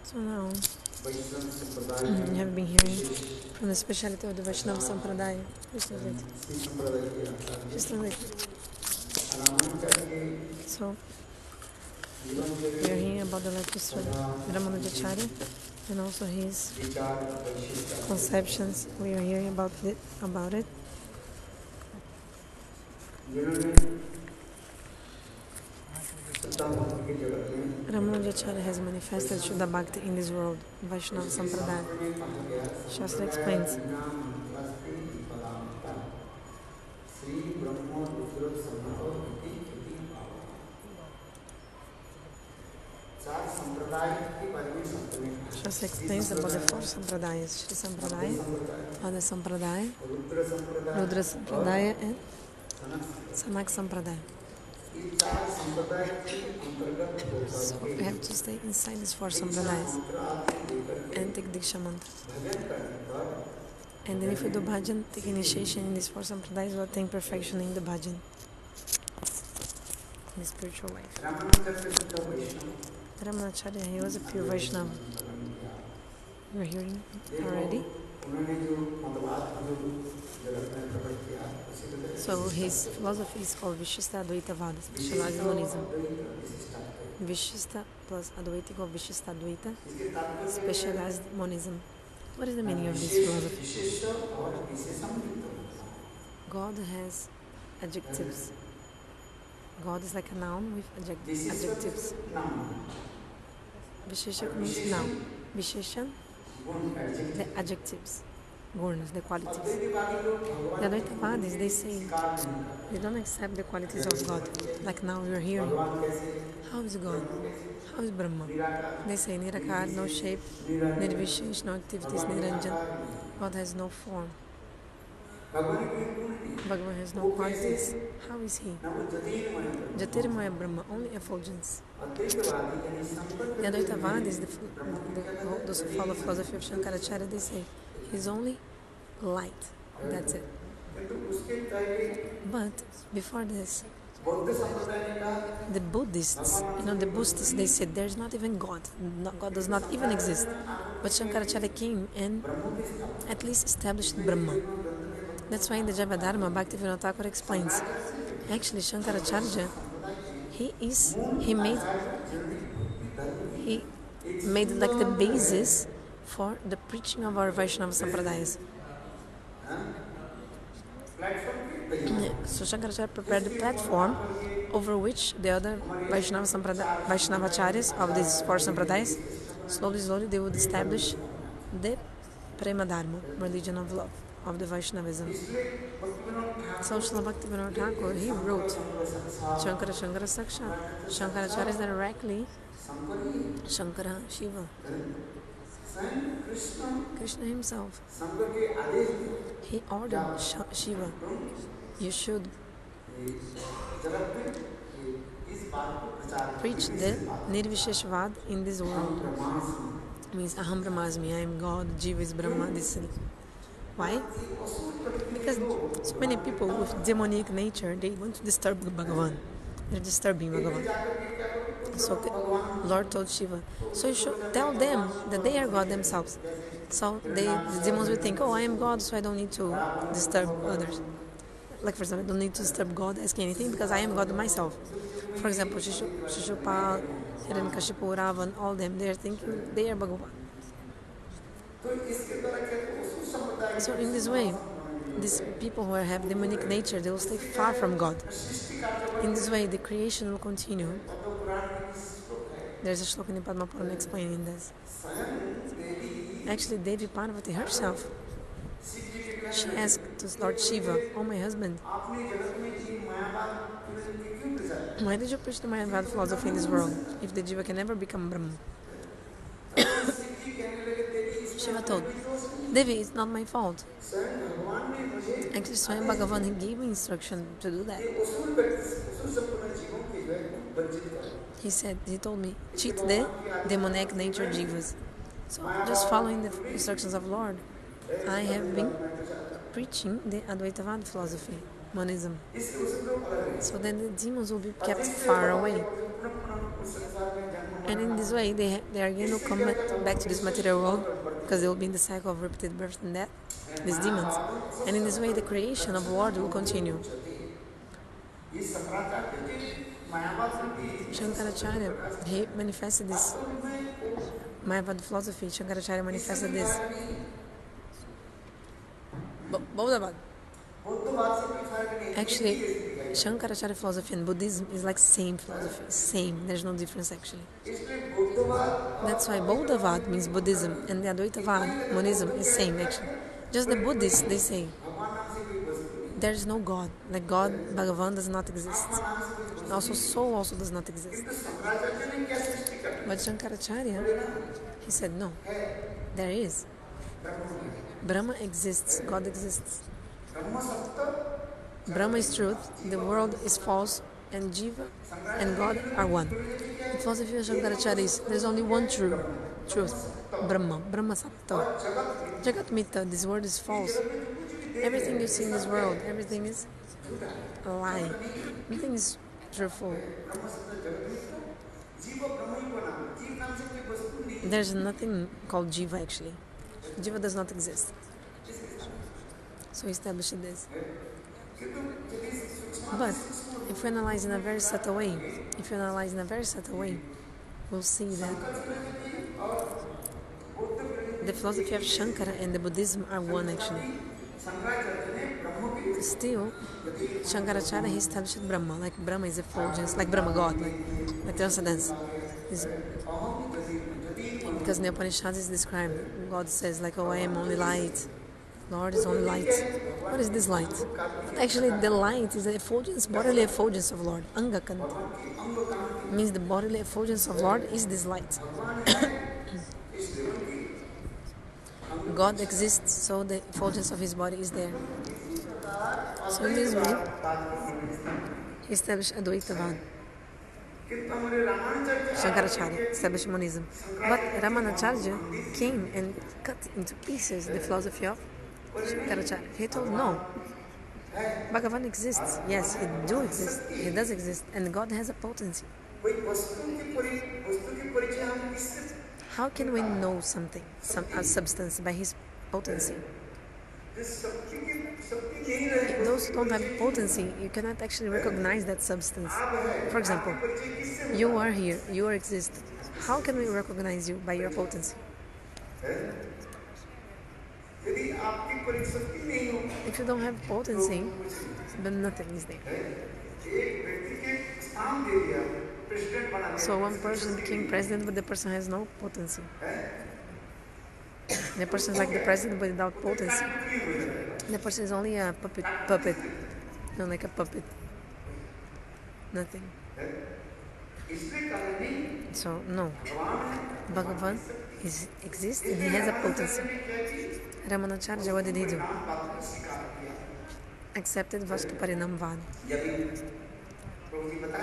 So now you have been hearing from the speciality of the Vaishnava Sampradaya. So we are hearing about the lectures from Ramanujacharya and also his conceptions. We are hearing about it. Ramanujacharya has manifested Shuddha Bhakti in this world, Vaishnava Sampradaya. Shastra explains. Shastra explains about the four Sampradayas, Shri Sampradaya, Pada Sampradaya, Rudra Sampradaya and Sanak Sampradaya. So we have to stay inside these four Sampradayas and take Diksha Mantra. And then if we do bhajan, take initiation in these four Sampradayas, we'll attain perfection in the bhajan, in the spiritual life. Ramanujacharya, he was a pure Vaishnava. You're hearing already? So his philosophy is called Vishista Advaita Vada, specialized monism. Vishista plus Advaita equals Vishista Advaita, specialized monism. What is the meaning of this philosophy? God has adjectives. God is like a noun with adjectives. Vishesha means noun. Visheshan, the adjectives. Gurnas, the qualities. The Advaitavadis, they say they don't accept the qualities of God. Like now we are hearing. How is God? How is Brahma? They say Nirakar, no shape, Nirvishesh, no activities, Niranjan. God has no form. Bhagavan has no qualities. How is he? Jyotirmaya Brahma, only effulgence. The Advaitavadis, those who follow philosophy of Shankaracharya, they say he's only light. That's it. But before this, the Buddhists, they said there's not even God. God does not even exist. But Shankaracharya came and at least established Brahma. That's why in the Jabadharma, Bhaktivinoda Thakur explains. Actually, Shankaracharya, he made like the basis for the preaching of our Vaishnava Sampradayas. So Shankaracharya prepared the platform over which the other Vaishnavacharyas of these four Sampradayas, slowly they would establish the Prema Dharma, religion of love, of the Vaishnavism. So Srila Bhaktivinoda Thakur, he wrote Shankara Sakshat. Shankaracharya is directly Shankara, Shiva. Krishna himself, he ordered Shiva, you should preach the Nirvisheshvad in this world. Means Aham Brahmasmi, I am God, Jiva is Brahma. This. Why? Because so many people with demonic nature, they want to disturb Bhagavan. They're disturbing Bhagavan. So Lord told Shiva, so you should tell them that they are God themselves. So the demons will think, oh, I am God, so I don't need to disturb others. Like for example, I don't need to disturb God asking anything because I am God myself. For example, Shishupal, Hiranyakashipu, Ravan, all them, they are thinking they are Bhagavan. So in this way, these people who have demonic nature, they will stay far from God. In this way, the creation will continue. There's a shloka in Padma Puran explaining this. Actually, Devi Parvati herself, she asked to Lord Shiva, "Oh, my husband, why did you preach the Mayavad philosophy in this world if the Jiva can never become Brahma?" Shiva told, "Devi, it's not my fault. Actually, Swayam Bhagavan, he gave me instruction to do that. He told me, cheat the demonic nature jivas. So, just following the instructions of Lord, I have been preaching the Advaitavad philosophy, monism. So then the demons will be kept far away. And in this way, they are going to come back to this material world because they will be in the cycle of repeated birth and death, these demons. And in this way, the creation of world will continue." Shankaracharya, he manifested this Mayavad philosophy. Shankaracharya manifested this. Bodhavad. Actually, Shankaracharya philosophy and Buddhism is like same philosophy, same. There's no difference actually. That's why Bodhavad means Buddhism and the Advaitavad, monism, is same actually. Just the Buddhists, they say there is no God. Like God, Bhagavan does not exist. Also, soul also does not exist. But Shankaracharya, he said no, there is. Brahma exists, God exists. Brahma is truth, the world is false, and Jiva and God are one. The philosophy of Shankaracharya is there's only one truth, Brahma, Brahma Sattva. Jagat Mita, this word is false. Everything you see in this world, everything is a lie. Nothing is truthful. There's nothing called Jiva actually. Jiva does not exist. So he established this. But if we analyze in a very subtle way, we'll see that the philosophy of Shankara and the Buddhism are one actually. Still, Shankaracharya, he established Brahma, like Brahma is effulgence, like Brahma God, like transcendence. Because in the Upanishads is described, God says like, oh, I am only light. Lord is only light. What is this light? But actually, the light is the effulgence, bodily effulgence of Lord. Angakant means the bodily effulgence of Lord is this light. God exists, so the effulgence of his body is there. So in this way, he established Advaitavad. Shankaracharya established monism. But Ramanacharya came and cut into pieces the philosophy of Shankaracharya. He told, no, Bhagavan exists. Yes, he does exist, and God has a potency. How can we know something, a substance, by his potency? Those who don't have potency, you cannot actually recognize that substance. For example, you are here, you exist. How can we recognize you by your potency? If you don't have potency, then nothing is there. So one person became president, but the person has no potency. The person is like the president, but without potency. The person is only a puppet. No, like a puppet. Nothing. So, no. Bhagavan exists and he has a potency. Ramanacharya, what did he do? Accepted Vastu Parinamvad.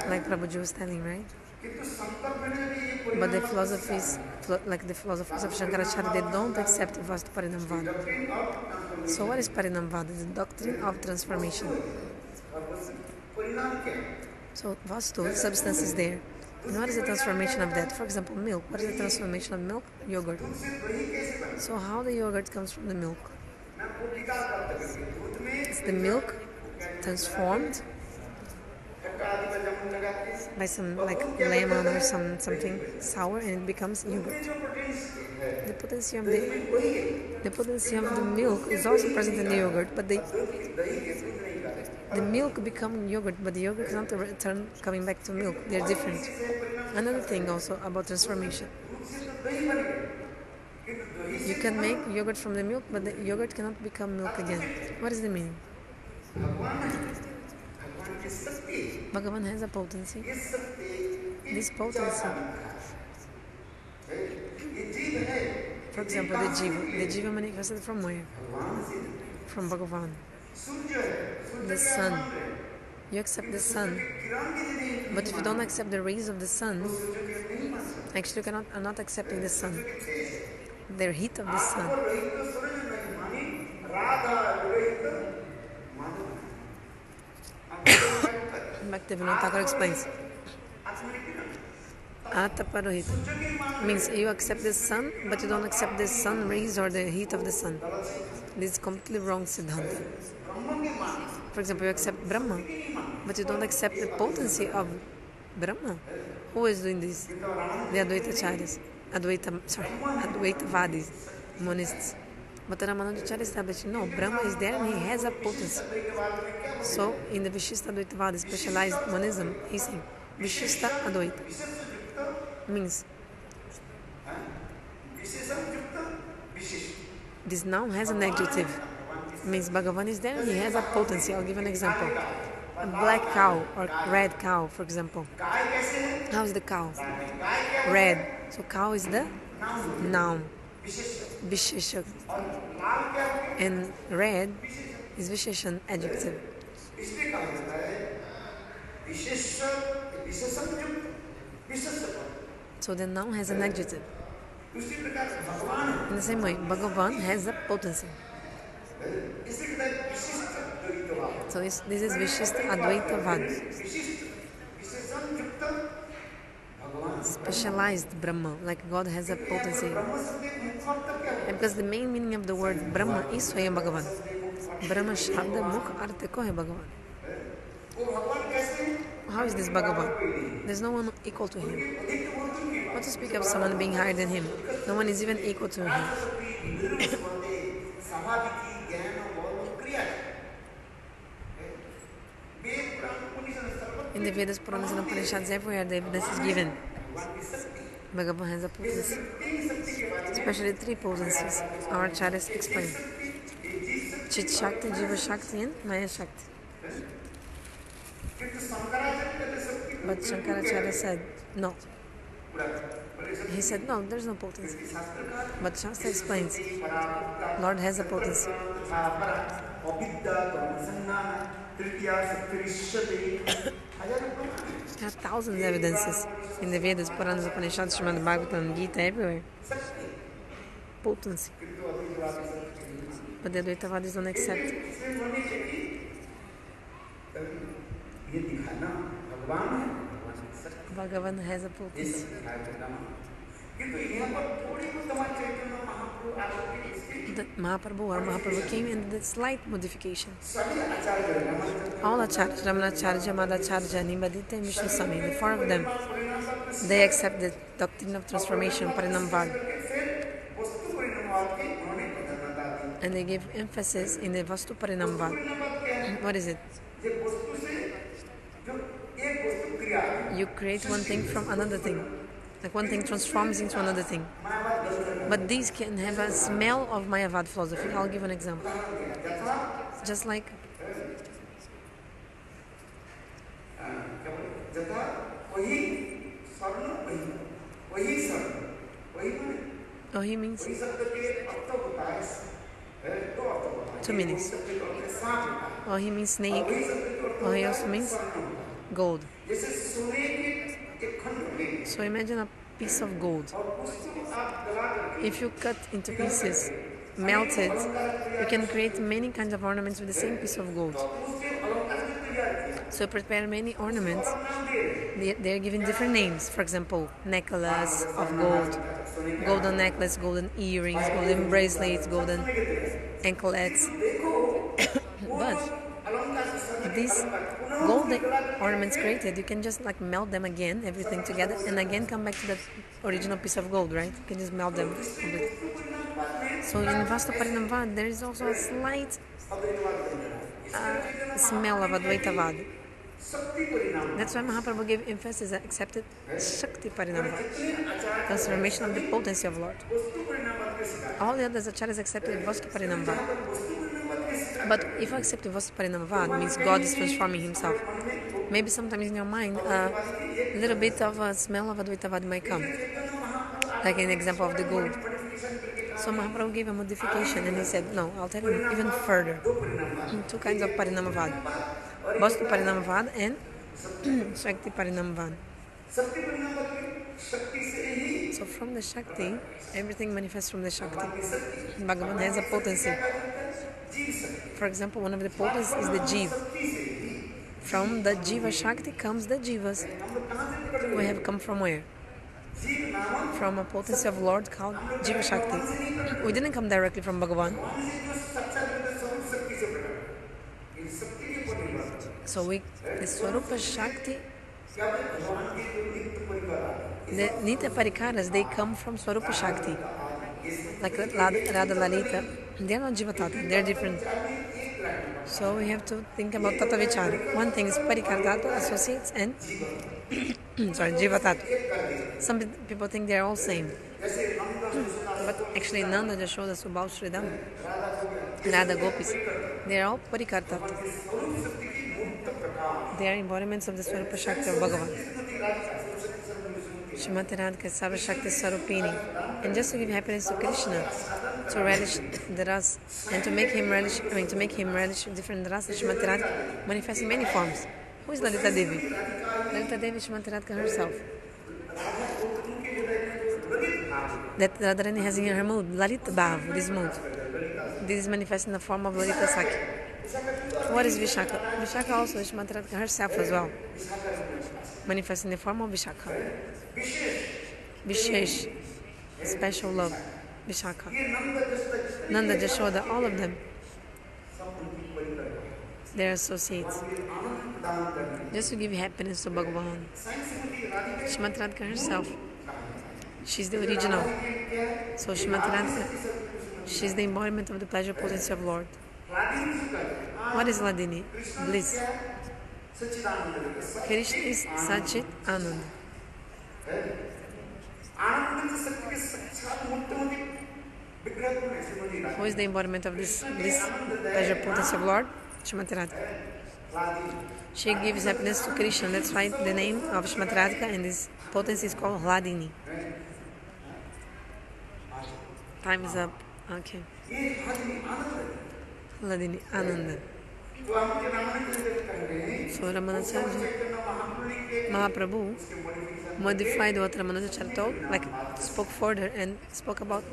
Like Prabhuji was telling, right? But the philosophies, like the philosophers of Shankaracharya, they don't accept Vastu Parinamvad. So what is Parinamvad? It's the doctrine of transformation. So Vastu, substance is there. And what is the transformation of that? For example, milk. What is the transformation of milk? Yogurt. So how the yogurt comes from the milk? It's the milk transformed by some like lemon or something sour, and it becomes yogurt. The potency of the milk is also present in the yogurt, but the milk becomes yogurt, but the yogurt is not a return coming back to milk. They're different. Another thing also about transformation. You can make yogurt from the milk, but the yogurt cannot become milk again. What is the meaning? Bhagavan has a potency. This potency, for example, the Jiva manifested from where? From Bhagavan. The sun. You accept the sun, but if you don't accept the rays of the sun, actually you are not accepting the sun, the heat of the sun. Bhaktivinoda Thakur explains. Ataparohita means you accept the sun, but you don't accept the sun rays or the heat of the sun. This is completely wrong Siddhanta. For example, you accept Brahma, but you don't accept the potency of Brahma. Who is doing this? The Advaitacharyas. Advaitavadis, monists. But Ramanujacharya established, no, Brahma is there and he has a potency. So, in the Vishista Advaitavada, specialized monism, he's saying, Vishista Advaita means this noun has an adjective. Means Bhagavan is there and he has a potency. I'll give an example. A black cow or red cow, for example. How is the cow? Red. So cow is the noun. Vishesha. And red is Visheshan, adjective. So the noun has an adjective. In the same way, Bhagavan has a potency. So this is Vishista Advaitavada. Specialized Brahma, like God has a potency. And because the main meaning of the word Brahma is Swayam Bhagavan. Brahma Shabda Mukh Artha ko hai Bhagavan. How is this Bhagavan? There's no one equal to him. What to speak of someone being higher than him? No one is even equal to him. In the Vedas, Puranas and Upanishads, everywhere the evidence is given. Bhagavan has a potency. Especially three potencies. Our acharyas explain. Chit Shakti, Jiva Shakti and Maya Shakti. But Shankaracharya said, no. He said, no, there's no potency. But Shastra explains, Lord has a potency. There are thousands of evidences in the Vedas, Puranas, Upanishads, Srimad Bhagavatam, Gita, everywhere. Potency. But the Advaitavadis don't accept it. Bhagavan has a potency. That Mahaprabhu came in the slight modification. All acharyas, Ramanacharya, Madhacharya, Nimbadita, and Vishnu Swami, the four of them, they accept the doctrine of transformation, Parinamvad. And they give emphasis in the Vastu Parinamvad. What is it? You create one thing from another thing. Like one thing transforms into another thing. But these can have a smell of Mayavad philosophy. I'll give an example. Just like Ohi means two meanings. Ohi means snake. Ohi also means gold. So imagine a piece of gold. If you cut into pieces, melt it, you can create many kinds of ornaments with the same piece of gold. So prepare many ornaments. They are given different names. For example, necklace of gold, golden necklace, golden earrings, golden bracelets, golden anklets. But these gold ornaments created, you can just like melt them again, everything together, and again come back to that original piece of gold, right? You can just melt them completely. So in Vastu Parinamvad, there is also a slight smell of Advaitavad. That's why Mahaprabhu gave emphasis and accepted Shakti Parinamva, transformation of the potency of Lord. All the others acharyas accepted Vastu Parinamva. But if you accept Vastu Parinamva, it means God is transforming himself. Maybe sometimes in your mind, a little bit of a smell of Advaitavad might come. Like an example of the gold. So Mahaprabhu gave a modification and he said, no, I'll tell you even further. Two kinds of Parinamavad. Vastu Parinamavad and Shakti Parinamavad. So from the Shakti, everything manifests from the Shakti. Bhagavan has a potency. For example, one of the potencies is the Jiva. From the Jiva Shakti comes the Jivas. We have come from where? From a potency of Lord called Jiva Shakti. We didn't come directly from Bhagavan. So the Swarupa Shakti, the Nitya Parikaras, they come from Swarupa Shakti. Like Radha Lalita, they are not Jiva Tata, they are different. So we have to think about Tata Vichara. One thing is Parikar Tata, associates, and Jiva Tata. Some people think they are all same. But actually Nanda, Jashoda, Subal, Sridham, Radha Gopis, they are all Parikar Tata. They are embodiments of the Swarupa Shakti of Bhagavan. Shrimati Radhika Sava Shakti Swarupini. And just to give happiness to Krishna, to relish the ras, and to make him relish different ras, Shrimati Radhika manifests in many forms. Who is Lalita Devi? Lalita Devi is Shrimati Radhika herself. That Radharani has in her mood, Lalita Bhav, this mood. This is manifest in the form of Lalita Sakhi. What is Vishaka? Vishaka also is Shrimati Radhika herself as well. Manifest in the form of Vishaka. Vishesh, special love, Vishaka. Nanda, Jashoda, all of them, they are associates. Just to give happiness to Bhagavan. Shrimati Radhika herself, she's the original. So Shrimati Radhika, she's the embodiment of the pleasure potency of Lord. What is Ladini? Bliss. Krishna is Sachit Anand. Who is the embodiment of this pleasure potency of Lord? Shrimati Radhika. She gives happiness to Krishna. That's why the name of Shrimati Radhika and this potency is called Hladini. Time is up. Okay. Hladini Ananda. So Ramanacharya Mahaprabhu modified what Ramanacharya told, like spoke further and spoke about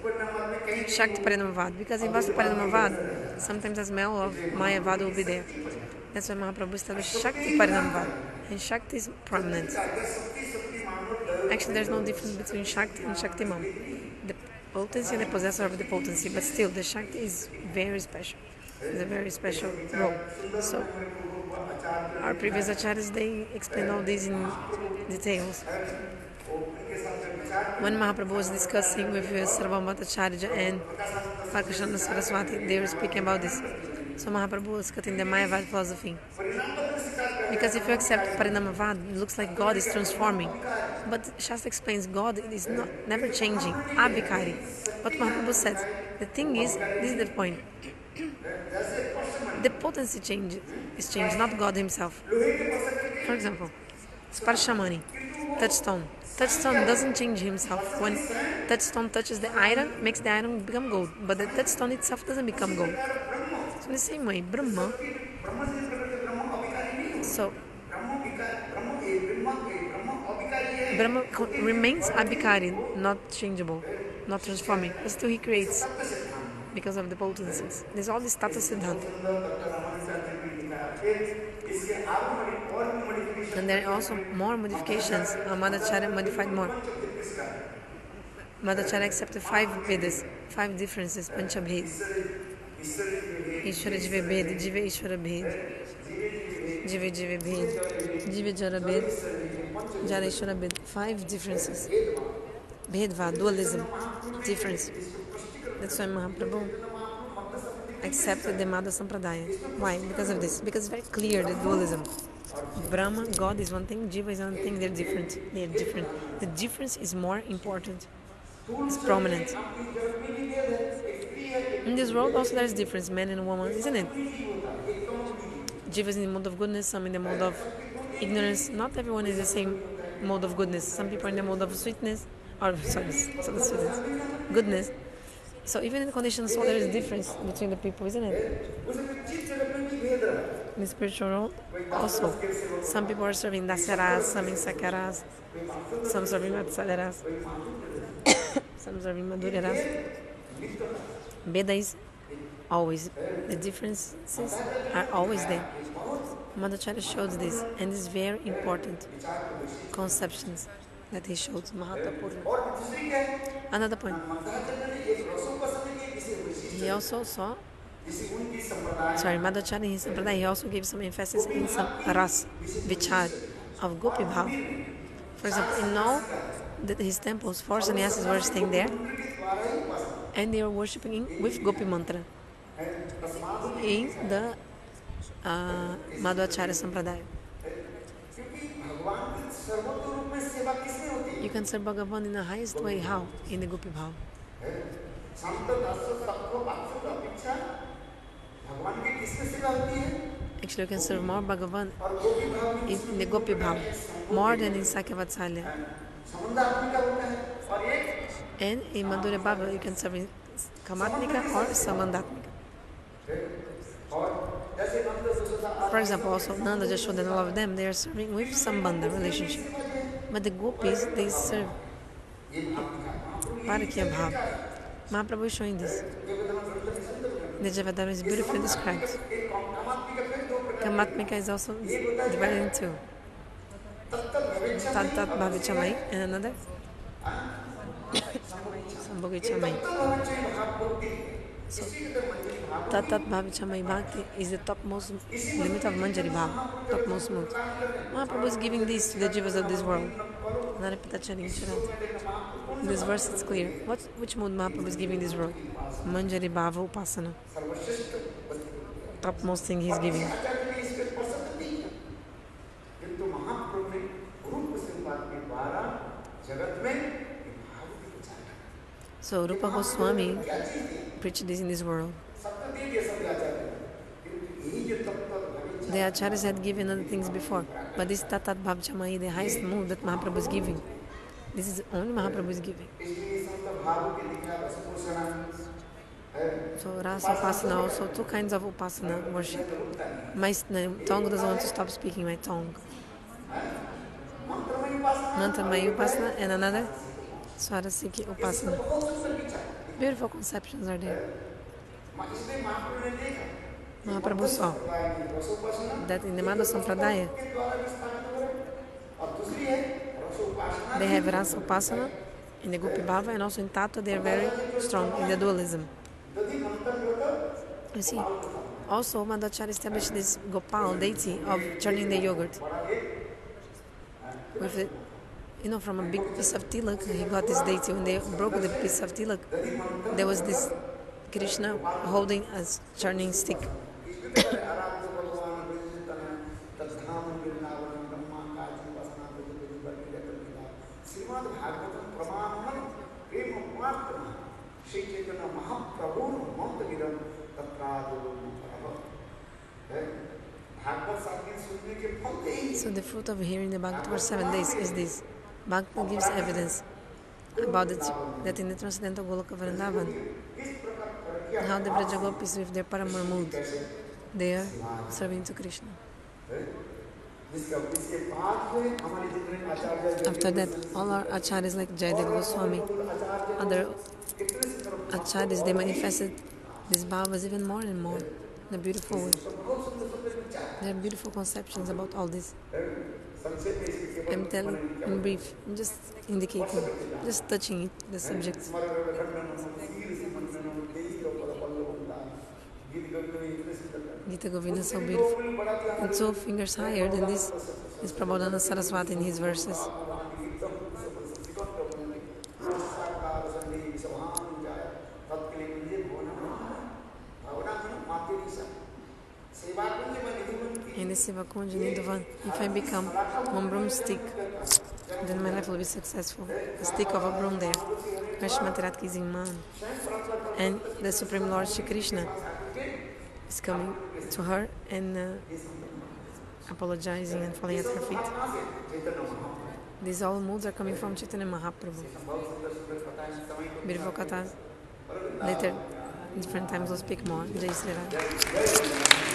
Shakti Parinamavad, because in Vastu Parinamavad sometimes the smell of Mayavad will be there. That's why Mahaprabhu established Shakti Parinamavad, and Shakti is prominent. Actually, there's no difference between Shakti and Shaktiman. The potency and the possessor of the potency, but still the Shakti is very special. It's a very special role. So our previous acharyas, they explain all these in details. When Mahaprabhu was discussing with Sarvamata Acharya and Prakashana Saraswati, they were speaking about this. So Mahaprabhu was cutting the Mayavad philosophy. Because if you accept Parinamavad, it looks like God is transforming. But Shastra explains God is never changing. Abhikari. What Mahaprabhu said. The thing is, this is the point. The potency is changed, not God himself. For example, Sparshamani, touchstone. Touchstone doesn't change himself. When touchstone touches the iron, makes the iron become gold. But the touchstone itself doesn't become gold. So in the same way, Brahma. So Brahma remains abhikari, not changeable, not transforming. But still he creates because of the potencies. There's all this Tata Siddhanta. And there are also more modifications. Madhacharya modified more. Madhacharya accepted 5 Vedas, 5 differences, Panchabhed. Ishvara Jiva Bhed, Jiva Ishvara Bhed, Jiva Jiva Bhed, Jiva Jara Bhed, Jara Ishvara Bhed. 5 differences. Bhedva, dualism, difference. That's why Mahaprabhu accepted the Madhva Sampradaya. Why? Because of this. Because it's very clear, the dualism. Brahma, God is one thing, Jiva is another thing. They're different. They're different. The difference is more important. It's prominent. In this world also there is difference, man and woman, isn't it? Jiva is in the mode of goodness, some in the mode of ignorance. Not everyone is the same mode of goodness. Some people are in the mode of sweetness, or sorry, sweetness, goodness. So even in the conditioned soul, there is difference between the people, isn't it? In the spiritual world, also, some people are serving dasaras, some in sakaras, some serving matsaleras, some serving madureras. Veda is always, the differences are always there. Madhacharya shows this, and it's very important conceptions that he shows. Mahatapurna. Another point. He also saw, Madhacharya in his Sampradaya, he also gave some emphasis in some ras, vichar, of Gopi Bhav. For example, in all his temples, four sannyasis were staying there, and they were worshipping with Gopi Mantra in the Madhvacharya Sampradaya. You can serve Bhagavan in the highest way. How? In the Gopi Bhav. Actually, you can serve more Bhagavan in the Gopi Bhav, more than in Sakya Vatsalya. And in Madhurya Bhava, you can serve in Kamatmika or Samandatmika. For example, also Nanda, Jashoda, and all of them, they are serving with Sambandha relationship. But the Gopis, they serve Parakya Bhav. Mahaprabhu is showing this. The Javadam is beautifully described. Kamatmika is also divided in two. Tat Bhavichamai and another Sambhogichamai. So, Tat Bhavichamai Bhakti is the topmost limit of Manjari Bhav, topmost mood. Mahaprabhu is giving this to the jivas of this world. In this verse it's clear. Which mood Mahaprabhu is giving this world? Manjari Bhava Upasana. Topmost thing he is giving. So Rupa Goswami preached this in this world. The acharyas had given other things before, but this Tatat Bhavchamai, the highest mood that Mahaprabhu is giving, this is only Mahaprabhu is giving. So Rasa Upasana, also two kinds of Upasana worship. My tongue doesn't want to stop speaking, my tongue. Mantra-maya Upasana and another Swarasiki Upasana. Beautiful conceptions are there. Mahaprabhu saw that in the Madhva Sampradaya they have Rasa Upasana in the Gopi Bhava, and also in Tattva they are very strong in the dualism. You see, also Madhvacharya established this Gopal deity of churning the yogurt. With it, from a big piece of tilak, he got this deity. When they broke the piece of tilak, there was this Krishna holding a churning stick. So the fruit of hearing the Bhagavad for 7 days is this. Bhagavad gives evidence about it, that in the transcendental Goloka Vrindavan, how the Brajagopis with their Paramar mood, they are serving to Krishna. After that, all our acharyas like Jayadev Goswami, other acharyas, they manifested these bhavas even more and more in a beautiful way. There are beautiful conceptions about all this. I'm telling in brief, I'm just indicating, just touching it, the subject. Gita Govinda is so beautiful. And 2 fingers higher than this is Prabodhana Saraswati in his verses. In the Seva Kunja Nidhavan. If I become one broomstick, then my life will be successful. A stick of a broom there. Vashmatirat Kizingman. And the Supreme Lord Shri Krishna is coming to her and apologizing and falling at her feet. These all moods are coming from Chaitanya Mahaprabhu. Beautiful kathas. Later, different times we'll speak more. Jai Sri Ram.